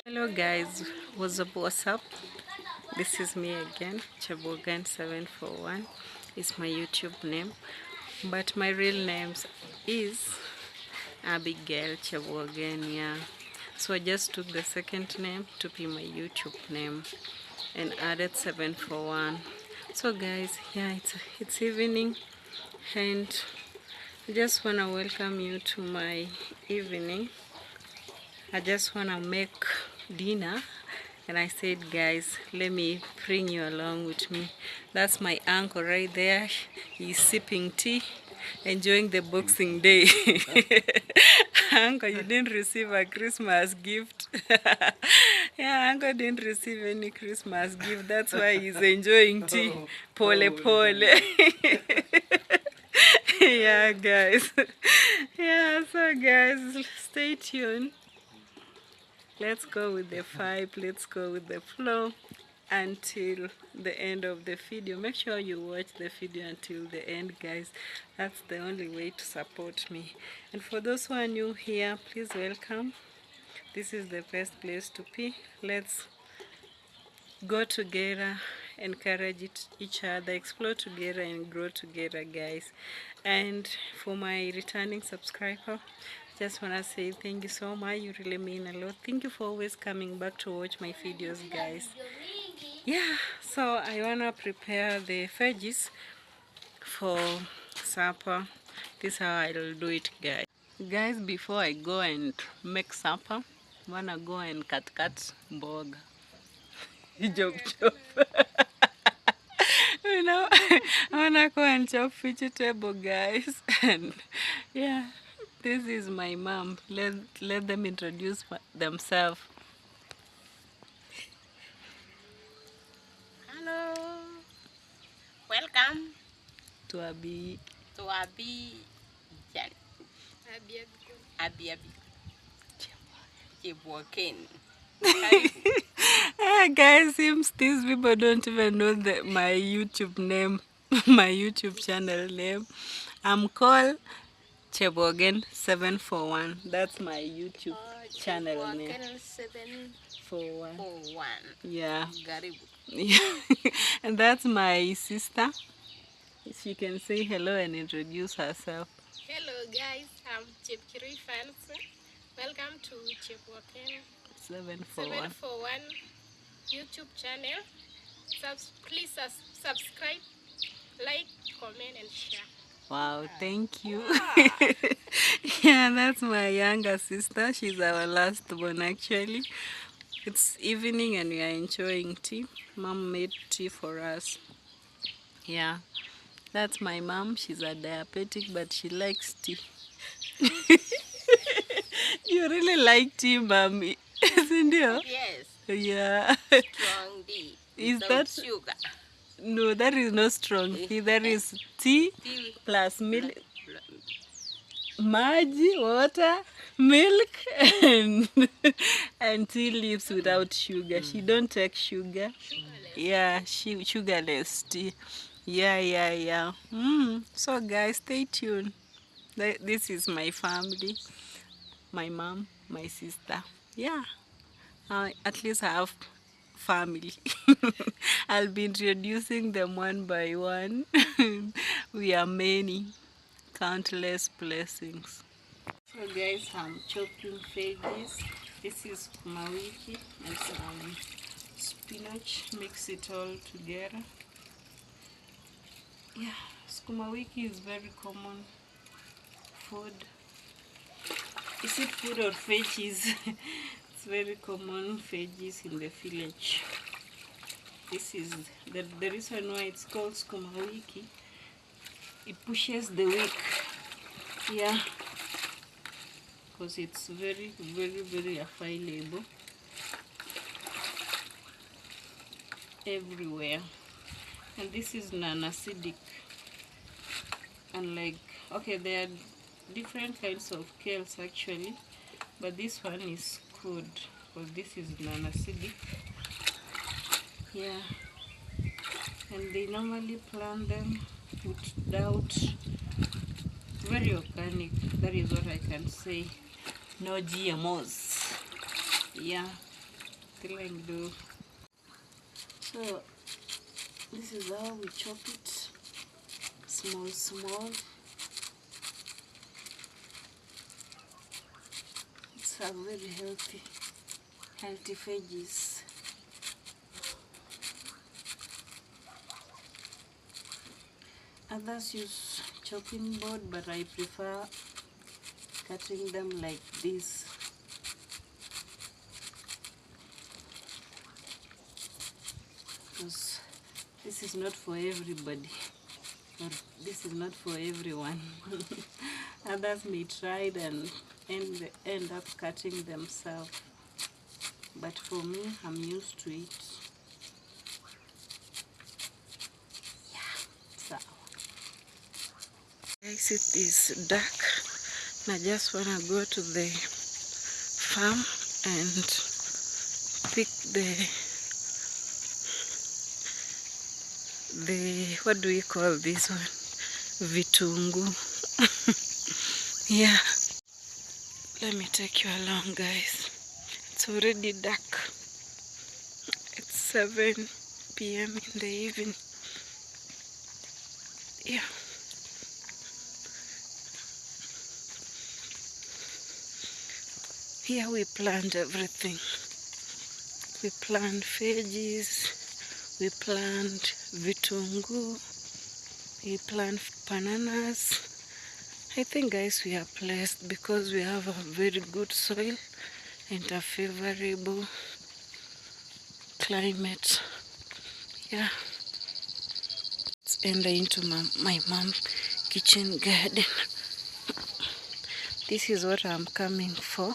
Hello guys, what's up? This is me again, Chebogan741 is my YouTube name, but my real name is Abigail Chebogan, yeah. So I just took the second name to be my YouTube name and added 741. So guys, yeah, it's evening and I just wanna welcome you to my evening. I just wanna make dinner and I said, guys, let me bring you along with me. That's my uncle right there. He's sipping tea, enjoying the Boxing Day. Uncle, you didn't receive a Christmas gift. Yeah, uncle didn't receive any Christmas gift. That's why he's enjoying tea. Pole pole. Yeah, guys. Yeah, so guys, stay tuned. Let's go with the vibe, let's go with the flow until the end of the video. Make sure you watch the video until the end, guys. That's the only way to support me. And for those who are new here, please welcome. This is the best place to be. Let's go together, encourage each other, explore together and grow together, guys. And for my returning subscriber, just want to say thank you so much. You really mean a lot. Thank you for always coming back to watch my videos, guys. Yeah, so I want to prepare the veggies for supper. This is how I'll do it, guys. Guys, before I go and make supper, I want to go and cut burger. Chop chop. You know, I wanna go and chop vegetable, guys. And yeah, this is my mom. Let them introduce themselves. Hello, welcome To Abi. Jan. Abi Chebogan. Guys, seems these people don't even know my YouTube name, my YouTube channel name. I'm called Chebogan741. That's my YouTube channel name. 741. Yeah. Garibu. Yeah. And that's my sister. She can say hello and introduce herself. Hello guys, I'm Chepkirui fans. Welcome to Chebogan 741 YouTube channel. Please subscribe, like, comment and share. Wow, thank you. Yeah, that's my younger sister. She's our last born actually. It's evening and we are enjoying tea. Mom made tea for us. Yeah, that's my mom. She's a diabetic, but she likes tea. You really like tea, mommy, isn't it? Yes. Yeah. Strong tea. Is Without that sugar? No, that is not strong tea. There is tea plus milk, maji, water, milk, and tea leaves without sugar. She don't take sugar. Yeah, she sugarless tea. Yeah. So guys, stay tuned. This is my family, my mom, my sister. Yeah, at least I have family. I'll be introducing them one by one. We are many, countless blessings. So guys, I'm chopping veggies. This is mawiki and some spinach. Mix it all together. Yeah, sukuma wiki is very common food. Is it food or veggies? It's very common veggies in the village. This is the reason why it's called sukuma wiki. It pushes the weak. Yeah, because it's very available everywhere. And this is non-acidic. And like, okay, there are different kinds of kales actually, but this one is good because this is non-acidic. Yeah, and they normally plant them without, very organic, that is what I can say. No GMOs. Yeah, killing do. So this is how we chop it, small. It's a very healthy veggies. Others use chopping board, but I prefer cutting them like this. Because this is not for everybody, or this is not for everyone. Others may try and end up cutting themselves, but for me, I'm used to it. Yeah, so guys, it is dark, and I just wanna go to the farm and pick the what do we call this one? Vitungu. Yeah, let me take you along, guys. It's already dark. It's 7 p.m. in the evening. Yeah. Here we plant everything. We plant veggies, we plant vitungu, we plant bananas. I think, guys, we are blessed because we have a very good soil and a favorable climate. Yeah. Let's enter into my mom's kitchen garden. This is what I'm coming for.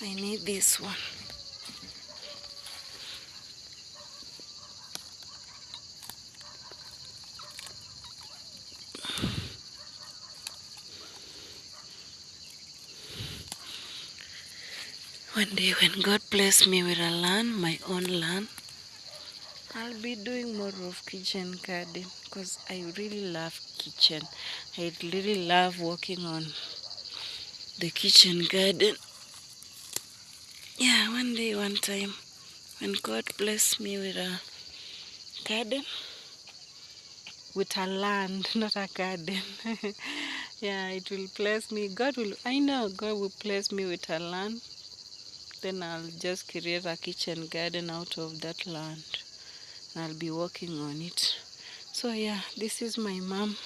I need this one. One day when God bless me with a land, my own land, I'll be doing more of kitchen garden because I really love kitchen. I really love working on the kitchen garden. Yeah, one day, one time, when God bless me with a garden, with a land, not a garden. Yeah, it will bless me. I know God will bless me with a land. Then I'll just create a kitchen garden out of that land. And I'll be working on it. So yeah, this is my mom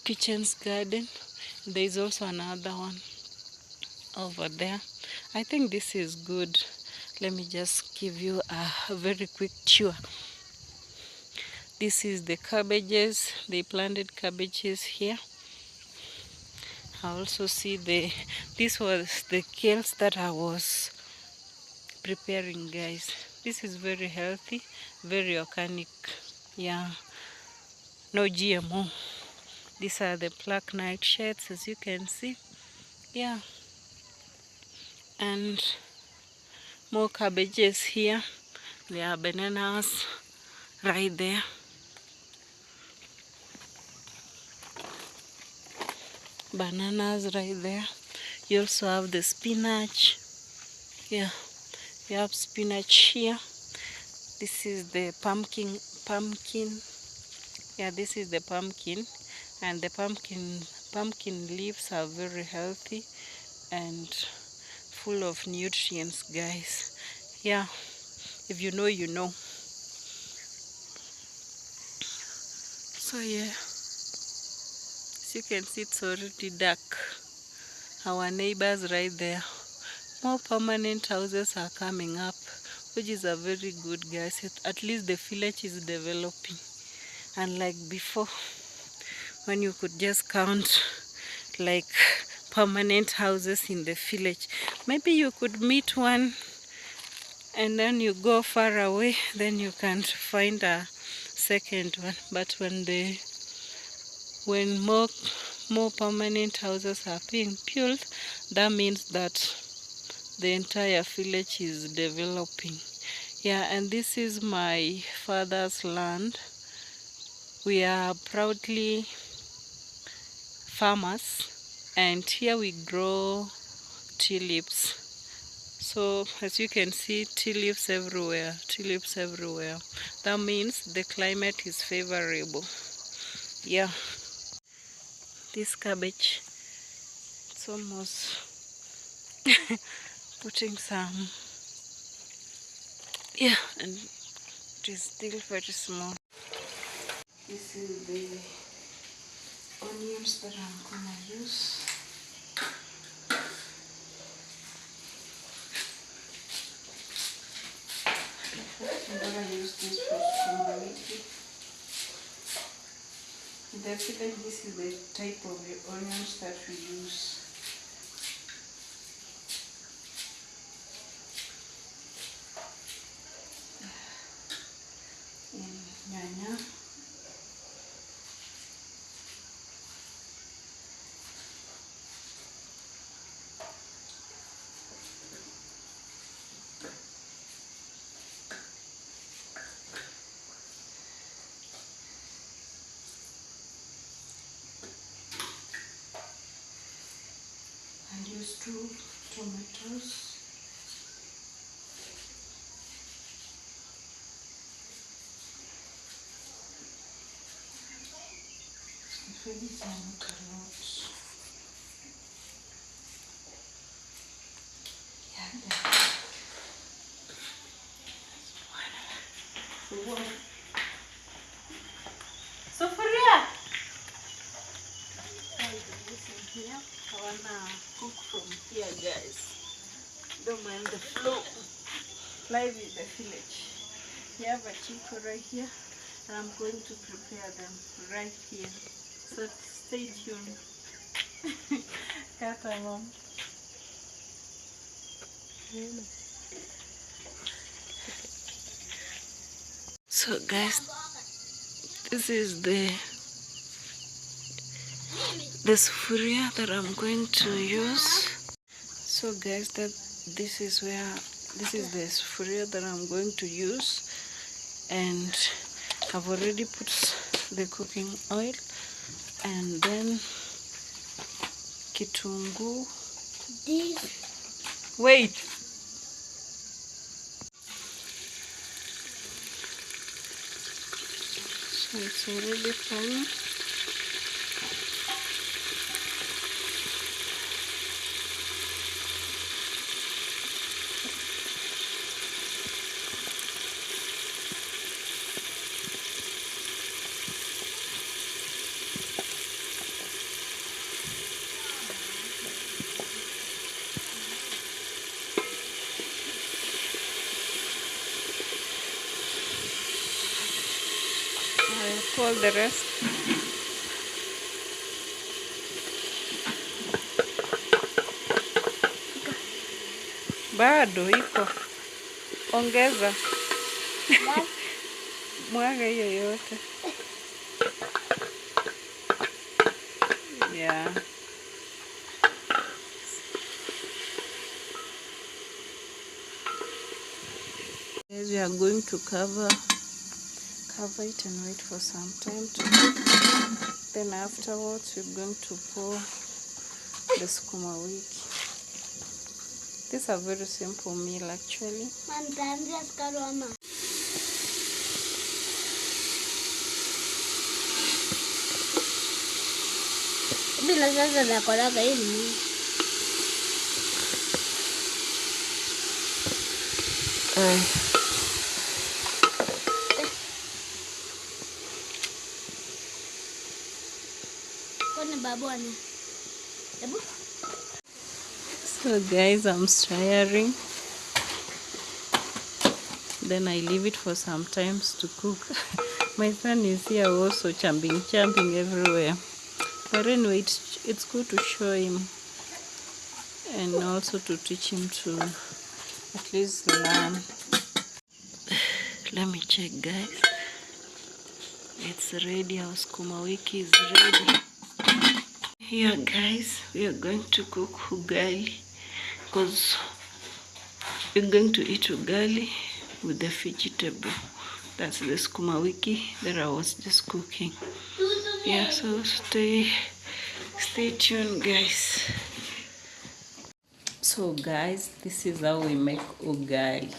kitchen's garden. There's also another one over there. I think this is good. Let me just give you a very quick tour. This is the cabbages. They planted cabbages here. I also see this was the kales that I was preparing, guys. This is very healthy, very organic. Yeah, no GMO. These are the black nightshades, as you can see. Yeah, and more cabbages here. There are bananas right there. Bananas right there. You also have the spinach. Yeah, you have spinach here. This is the pumpkin. Yeah, this is the pumpkin, and the pumpkin leaves are very healthy and full of nutrients, guys. Yeah, if you know, you know. So yeah, as you can see, it's already dark. Our neighbors right there. More permanent houses are coming up, which is a very good, guys. At least the village is developing. Unlike before, when you could just count like permanent houses in the village. Maybe you could meet one and then you go far away, then you can't find a second one. But when more permanent houses are being built, that means that the entire village is developing. Yeah, and this is my father's land. We are proudly farmers, and here we grow tulips. So as you can see, tulips everywhere, tulips everywhere. That means the climate is favorable. Yeah, this cabbage, it's almost putting some, yeah, and it is still very small. This is the onions that I'm gonna use. I'm gonna use this for spaghetti. Definitely, this is the type of the onions that we use. In nyanya. And use 2 tomatoes. Maybe some carrots. Yeah, so for real. Here, I wanna cook from here, guys. Don't mind the flow. Live in the village. We have a chico right here, and I'm going to prepare them right here. So stay tuned. Cut along. So guys, this is the sufuria that I'm going to use. So guys, this is the sufuria that I'm going to use, and I've already put the cooking oil, and then kitungu. Wait. So it's already fine. I'll pour the rest. Bado iko. Ongeza. Mwaga hiyo yote. Yeah. We are going to cover it and wait for some time to cook. Then afterwards we're going to pour the sukuma wiki. This is a very simple meal actually. Bila sasa za koroga hii ni kone babone. So guys, I'm stirring. Then I leave it for some times to cook. My son is here also jumping everywhere. But anyway, it's good to show him and also to teach him to at least learn. Let me check, guys. It's ready. Our sukuma wiki is ready. Here, guys, we are going to cook ughali because we're going to eat ughali with the vegetable. That's the skuma wiki that I was just cooking. Yeah, so stay tuned, guys. So guys, this is how we make ughali.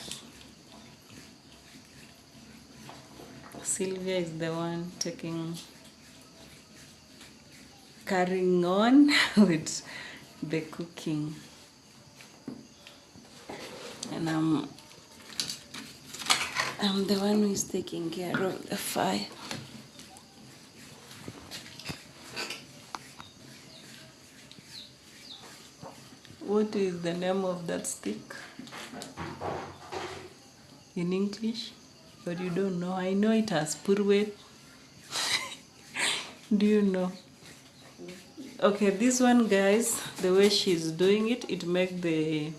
Sylvia is the one carrying on with the cooking, and I'm the one who is taking care of the fire. What is the name of that stick in English? But you don't know. I know it has purwet. Do you know? Okay, this one, guys, the way she's doing it, it make the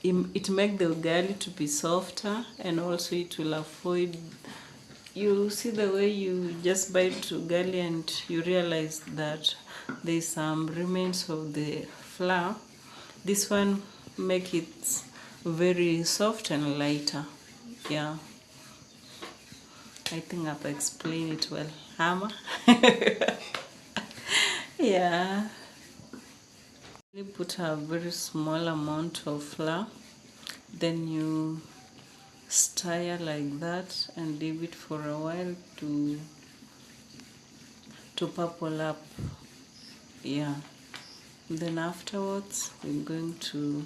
ughali to be softer, and also it will avoid. You see the way you just bite ughali and you realize that there's some remains of the flour. This one make it very soft and lighter. Yeah, I think I've explained it well. Hammer. Yeah. You put a very small amount of flour, then you stir like that and leave it for a while to purple up. Yeah, then afterwards we're going to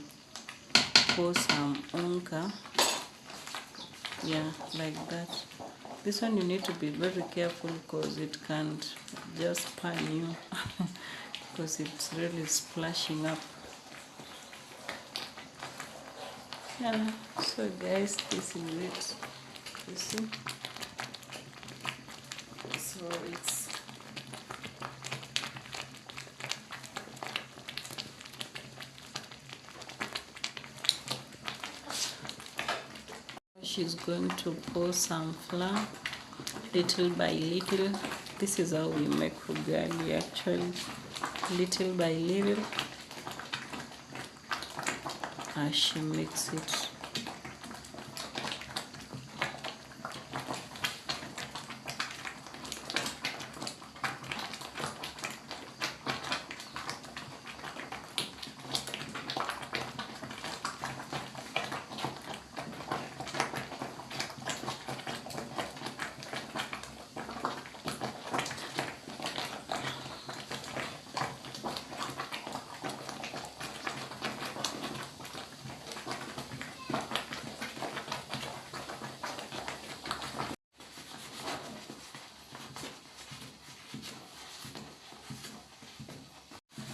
pour some unga. Yeah, like that. This one you need to be very careful because it can't just pan you because it's really splashing up. Yeah, so guys, this is it. You see? So she's going to pour some flour little by little. This is how we make ughali actually, little by little, as she makes it.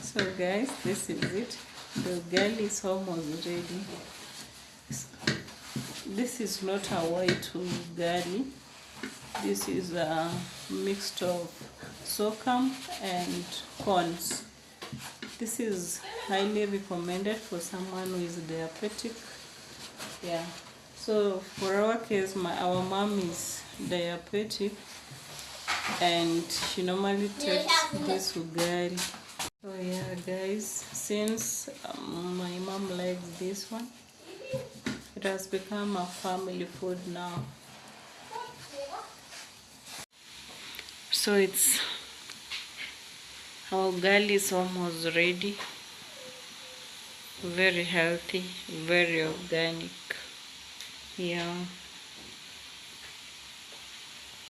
So guys, this is it. The ughali is almost ready. This is not a white ughali. This is a mixture of sorghum and corns. This is highly recommended for someone who is diabetic. Yeah. So for our case, our mom is diabetic, and she normally takes this ughali. So yeah, guys, since my mom likes this one, it has become a family food now. So our ughali is almost ready. Very healthy, very organic. Yeah.